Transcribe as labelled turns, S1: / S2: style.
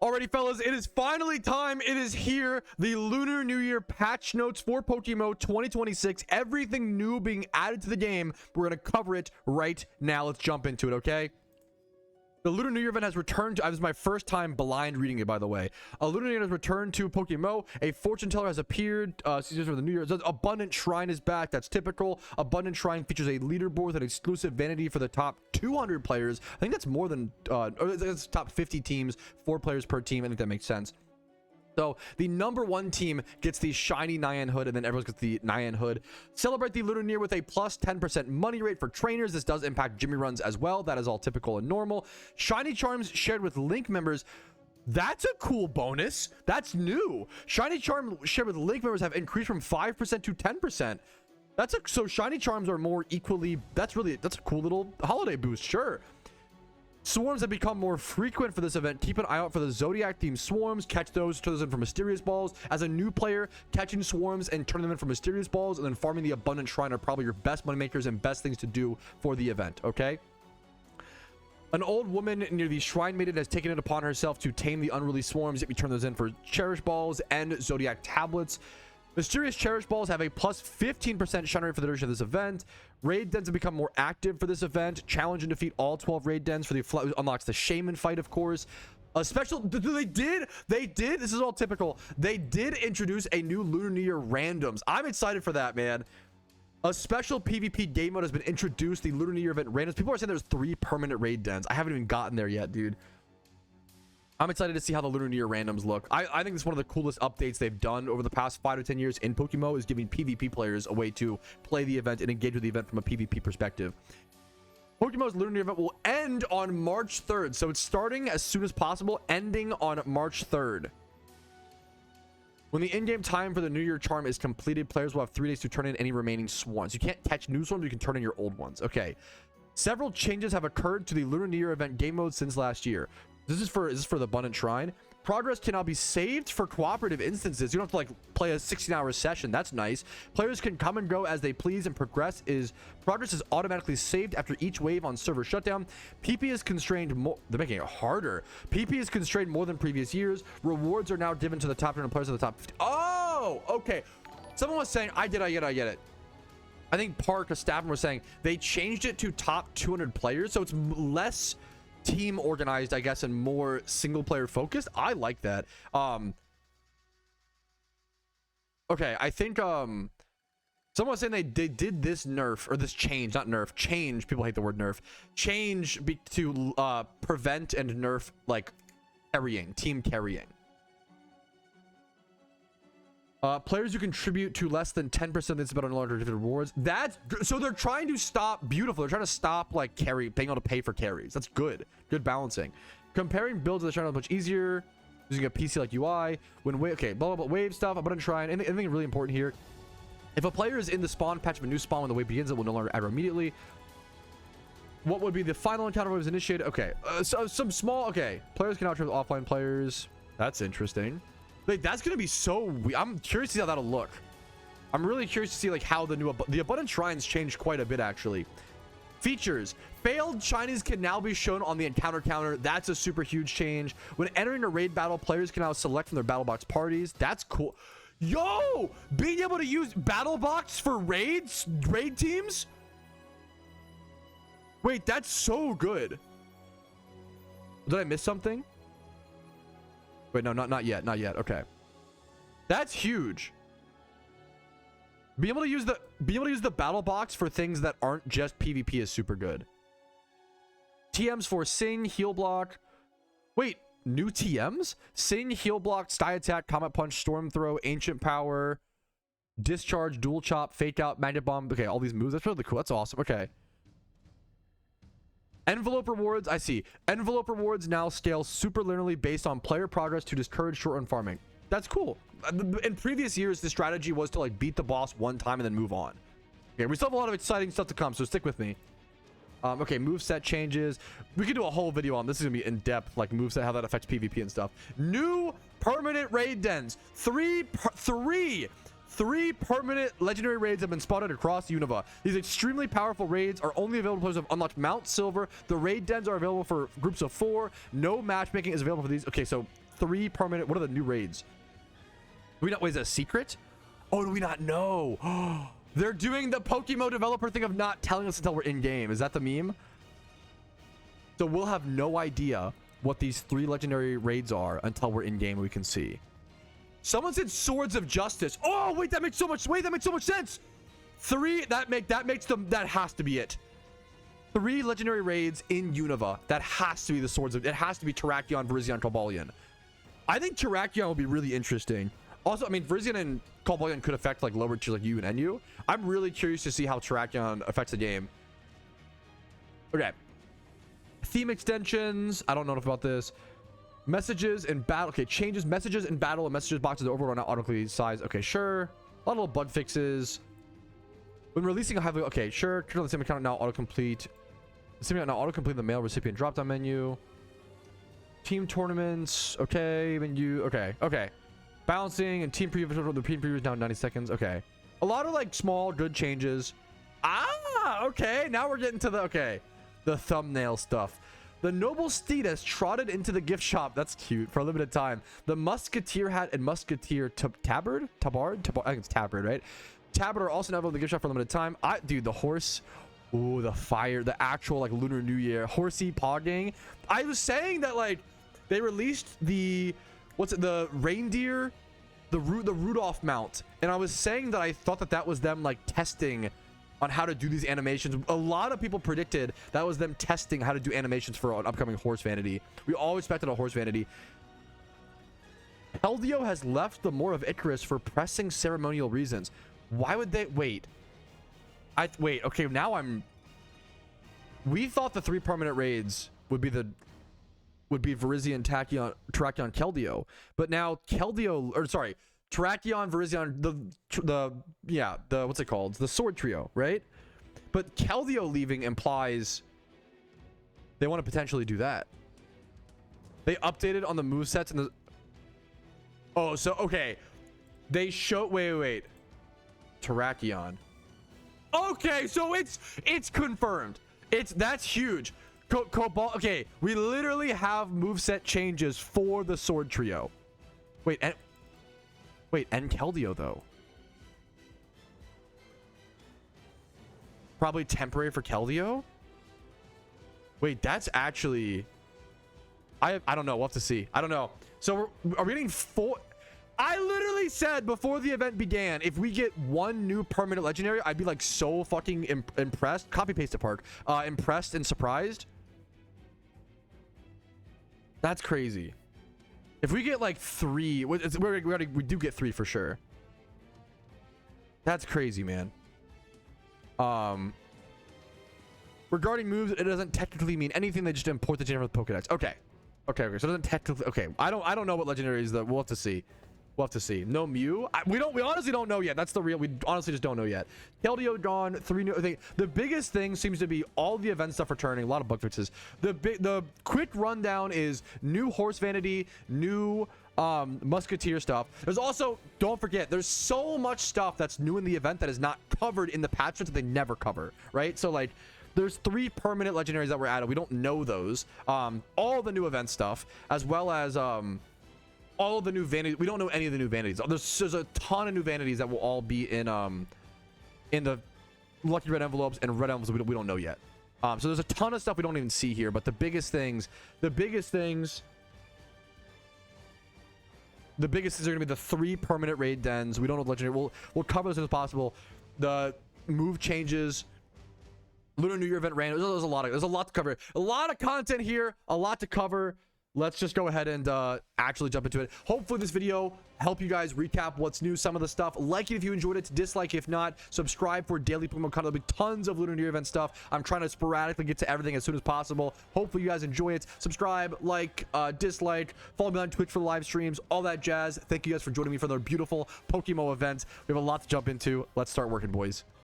S1: Alrighty, fellas, it is finally time. It is here. The Lunar New Year patch notes for PokeMMO 2026. Everything new being added to the game. We're going to cover it right now. Let's jump into it, okay? The Lunar New Year event has returned to... This is my first time blind reading it, by the way. A Lunar New Year has returned to PokeMMO. A fortune teller has appeared. Seasons for the New Year. Abundant Shrine is back. That's typical. Abundant Shrine features a leaderboard with an exclusive vanity for the top 200 players. I think that's more than... it's top 50 teams. 4 players per team. I think that makes sense. So the #1 team gets the shiny Nyan hood, and then everyone gets the Nyan hood. Celebrate the Lunar New Year with a plus 10% money rate for trainers. This does impact Jimmy runs as well. That is all typical and normal. Shiny charms shared with Link members. That's a cool bonus. That's new. Shiny charm shared with Link members have increased from 5% to 10%. So shiny charms are more equally. That's a cool little holiday boost. Sure. Swarms have become more frequent for this event. Keep an eye out for the Zodiac themed swarms. Catch those, turn those in for mysterious balls. As a new player, catching swarms and turning them in for mysterious balls and then farming the Abundant Shrine are probably your best money makers and best things to do for the event, okay? An old woman near the Shrine Maiden has taken it upon herself to tame the unruly swarms. If you turn those in for Cherish Balls and Zodiac Tablets. Mysterious Cherish Balls have a plus 15% shine rate for the duration of this event. Raid dens have become more active for this event. Challenge and defeat all 12 raid dens for the unlocks the Shaman fight, of course. A special... They did. This is all typical. They did introduce a new Lunar New Year randoms. I'm excited for that, man. A special PvP game mode has been introduced. The Lunar New Year event randoms. People are saying there's 3 permanent raid dens. I haven't even gotten there yet, dude. I'm excited to see how the Lunar New Year randoms look. I think it's one of the coolest updates they've done over the past 5 to 10 years in PokeMMO is giving PvP players a way to play the event and engage with the event from a PvP perspective. PokeMMO's Lunar New Year event will end on March 3rd. So it's starting as soon as possible, ending on March 3rd. When the in-game time for the New Year charm is completed, players will have 3 days to turn in any remaining swarms. You can't catch new swarms, you can turn in your old ones. Okay. Several changes have occurred to the Lunar New Year event game mode since last year. This is for the Abundant Shrine. Progress can now be saved for cooperative instances. You don't have to like play a 16-hour session. That's nice. Players can come and go as they please, and progress is automatically saved after each wave on server shutdown. PP is constrained more. They're making it harder. PP is constrained more than previous years. Rewards are now given to the top 100 players of the top 50. Oh, okay. Someone was saying, I get it. I think Park, a staff was saying they changed it to top 200 players, so it's less team organized, I guess, and more single player focused. I like that. Okay, I think someone was saying they did this nerf, or this change, not nerf, change, people hate the word nerf, change to prevent and nerf like team carrying. Players who contribute to less than 10% of this about larger different rewards. So they're trying to stop. Beautiful. They're trying to stop like being able to pay for carries. That's good. Good balancing. Comparing builds of the channel is much easier using a PC like UI. Okay, blah blah blah. Wave stuff. Abundant Shrine. Anything really important here. If a player is in the spawn patch of a new spawn when the wave begins, it will no longer aggro immediately. What would be the final encounter waves initiated? Okay, some small. Okay, players can outtrip offline players. That's interesting. Like, that's gonna be so weird. I'm curious to see how that'll look. I'm really curious to see like how the Abundant Shrines changed quite a bit actually. Features: failed shinies can now be shown on the encounter counter. That's a super huge change. When entering a raid battle, players can now select from their battle box parties. That's cool. Yo, being able to use battle box for raid teams. Wait, that's so good. Did I miss something? Wait, no, not yet. Okay, that's huge. Being able to use the battle box for things that aren't just PvP is super good. TMs for Sing, Heal Block. Wait, new TMs? Sing, Heal Block, Sty Attack, Comet Punch, Storm Throw, Ancient Power, Discharge, Dual Chop, Fake Out, Magnet Bomb. Okay, all these moves. That's really cool. That's awesome. Okay. Envelope rewards, I see. Envelope rewards now scale super linearly based on player progress to discourage short-run farming. That's cool. In previous years, the strategy was to like beat the boss one time and then move on. Okay, we still have a lot of exciting stuff to come, so stick with me. Okay, moveset changes. We could do a whole video on this. Is gonna be in depth, like moveset, how that affects PvP and stuff. New permanent raid dens. Three permanent legendary raids have been spotted across Unova. These extremely powerful raids are only available to players who have unlocked Mount Silver. The raid dens are available for groups of 4. No matchmaking is available for these. Okay, so 3 permanent. What are the new raids? Do we not? Wait, is that a secret? Oh, do we not know? They're doing the PokeMMO developer thing of not telling us until we're in game. Is that the meme? So we'll have no idea what these 3 legendary raids are until we're in game and we can see. Someone said Swords of Justice. Oh, wait, that makes so much. Wait, that makes so much sense. 3. That makes them. That has to be it. 3 legendary raids in Unova. That has to be the Swords of. It has to be Terrakion, Virizion, Cobalion. I think Terrakion will be really interesting. Also, I mean, Virizion and Cobalion could affect like lower tiers like U and NU. I'm really curious to see how Terrakion affects the game. Okay. Theme extensions. I don't know enough about this. Messages in battle. Okay, changes messages in battle and messages boxes to overrun not automatically size. Okay, sure. A lot of little bug fixes. When releasing a highly. Okay, sure. Turn on the same account now autocomplete. The same account now autocomplete the mail recipient drop down menu. Team tournaments. Okay, menu. Okay, okay. Balancing and team preview. The team preview is now 90 seconds. Okay. A lot of like small good changes. Ah, okay. Now we're getting to the the thumbnail stuff. The noble steed has trotted into the gift shop. That's cute for a limited time. The musketeer hat and musketeer tabard. I think it's tabard, right? Tabard are also now available in the gift shop for a limited time. Dude, the horse. Ooh, the fire. The actual like Lunar New Year horsey pogging. I was saying that like they released the the reindeer, the Rudolph mount, and I was saying that I thought that was them like testing on how to do these animations. A lot of people predicted that was them testing how to do animations for an upcoming horse vanity. We all expected a horse vanity. Keldeo has left the Moor of Icarus for pressing ceremonial reasons. Why would they wait? Wait, okay, now we thought the 3 permanent raids would be Virizion, Terrakion, Keldeo, but now Keldeo, or sorry, Terrakion, Virizion, the what's it called? The sword trio, right? But Keldeo leaving implies they want to potentially do that. They updated on the movesets and the. Oh, so okay, they show. Wait. Terrakion. Okay, so it's confirmed. That's huge. Okay, we literally have moveset changes for the sword trio. Wait, and Keldeo though. Probably temporary for Keldeo. Wait, that's actually. I don't know. We'll have to see. I don't know. So are we getting 4? I literally said before the event began, if we get 1 new permanent legendary, I'd be like so fucking impressed. Copy paste it, Park. Impressed and surprised. That's crazy. If we get like 3, we do get 3 for sure. That's crazy, man. Regarding moves, it doesn't technically mean anything. They just import the generic Pokedex. Okay. So it doesn't technically. Okay. I don't know what legendaries that we'll have to see. We'll have to see. No Mew. We honestly don't know yet. That's the real. We honestly just don't know yet. Keldeo gone. 3 new. I think the biggest thing seems to be all the event stuff returning. A lot of bug fixes. The quick rundown is new horse vanity, new musketeer stuff. There's also, don't forget, there's so much stuff that's new in the event that is not covered in the patch notes that they never cover, right? So like there's 3 permanent legendaries that were added. We don't know those. All the new event stuff, as well as all of the new vanities. We don't know any of the new vanities. There's a ton of new vanities that will all be in the lucky red envelopes and red envelopes we don't know yet. So there's a ton of stuff we don't even see here, but the biggest things are going to be the 3 permanent raid dens. We don't know the legendary. We'll cover as soon as possible. The move changes, Lunar New Year event ran. There's a lot to cover. A lot of content here, a lot to cover. Let's just go ahead and actually jump into it. Hopefully this video helped you guys recap what's new, some of the stuff. Like it if you enjoyed it, dislike if not. Subscribe for daily PokeMMO content. There'll be tons of Lunar New Year event stuff. I'm trying to sporadically get to everything as soon as possible. Hopefully you guys enjoy it. Subscribe, like, dislike, follow me on Twitch for the live streams, all that jazz. Thank you guys for joining me for another beautiful PokeMMO event. We have a lot to jump into. Let's start working, boys.